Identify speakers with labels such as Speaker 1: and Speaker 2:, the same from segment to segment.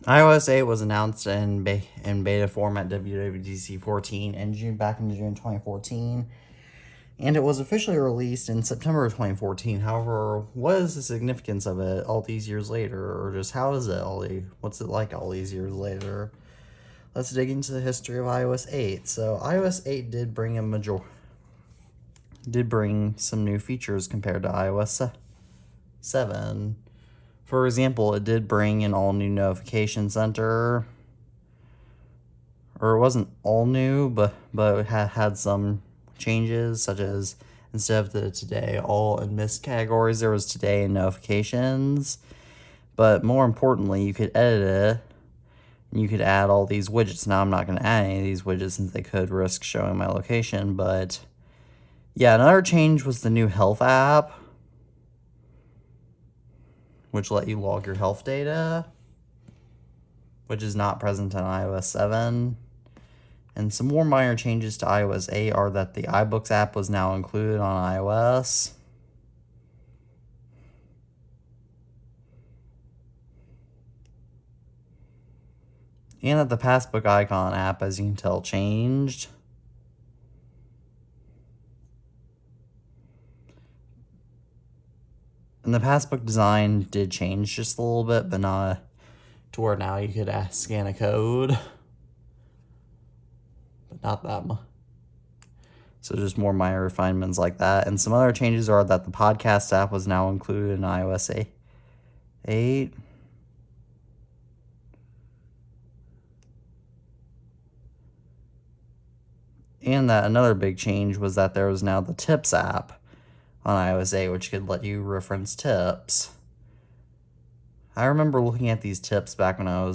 Speaker 1: iOS 8 was announced in beta form at WWDC 14 back in June 2014, and it was officially released in September of 2014. However, what is the significance of it all these years later, or just how is it what's it like all these years later? Let's dig into the history of iOS 8. So iOS 8 did bring some new features compared to iOS 7. For example, it did bring an all-new notification center. Or it wasn't all new, but it had some changes, such as instead of the today, all, and missed categories, there was today and notifications. But more importantly, you could edit it, and you could add all these widgets. Now, I'm not going to add any of these widgets since they could risk showing my location, but yeah, another change was the new health app, which let you log your health data, which is not present in iOS 7. And some more minor changes to iOS 8 are that the iBooks app was now included on iOS. And that the Passbook icon app, as you can tell, changed. And the Passbook design did change just a little bit, but not to where now you could scan a code. But not that much. So just more minor refinements like that. And some other changes are that the podcast app was now included in iOS 8. And that another big change was that there was now the Tips app on iOS 8, which could let you reference tips. I remember looking at these tips back when I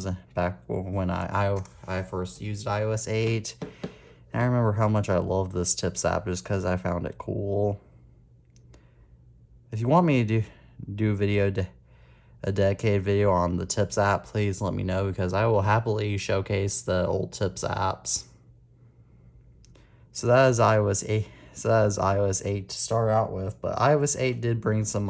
Speaker 1: first used iOS 8. And I remember how much I loved this Tips app just because I found it cool. If you want me to do a dedicated video on the Tips app, please let me know, because I will happily showcase the old Tips apps. So that is iOS 8. So that is iOS 8 to start out with, but iOS 8 did bring some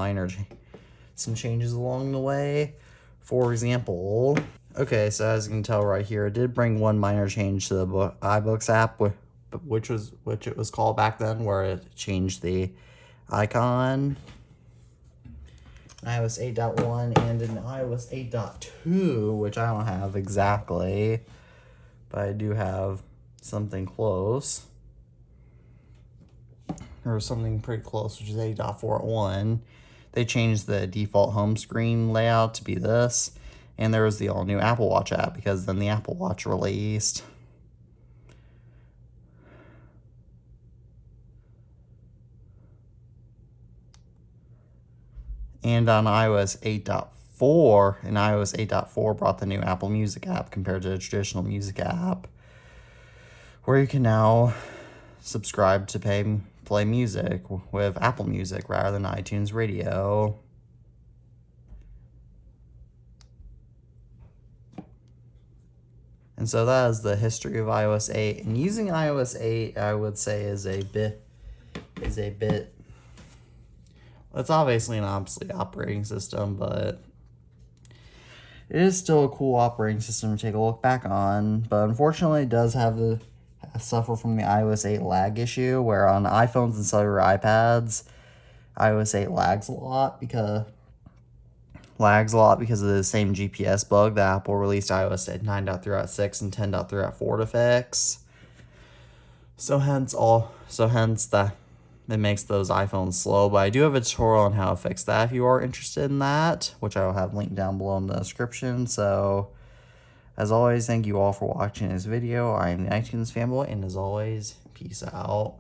Speaker 1: changes along the way. For example, okay, so as you can tell right here, it did bring one minor change to the iBooks app, which it was called back then, where it changed the icon. In iOS 8.1 and in iOS 8.2, which I don't have exactly, but I do have something close. Or something pretty close, which is 8.4.1. They changed the default home screen layout to be this, and there was the all-new Apple Watch app, because then the Apple Watch released. And on iOS 8.4, iOS 8.4 brought the new Apple Music app compared to the traditional music app, where you can now subscribe to play music with Apple Music rather than iTunes Radio. And so that is the history of iOS 8. And using iOS 8, I would say, is a bit. It's obviously an obsolete operating system, but it is still a cool operating system to take a look back on. But unfortunately, it does suffer from the iOS 8 lag issue, where on iPhones and cellular iPads, iOS 8 lags a lot because of the same GPS bug that Apple released iOS 9.3.6 and 10.3.4 to fix. So hence that it makes those iPhones slow. But I do have a tutorial on how to fix that if you are interested in that, which I will have linked down below in the description. So as always, thank you all for watching this video. I am the iTunes fanboy, and as always, peace out.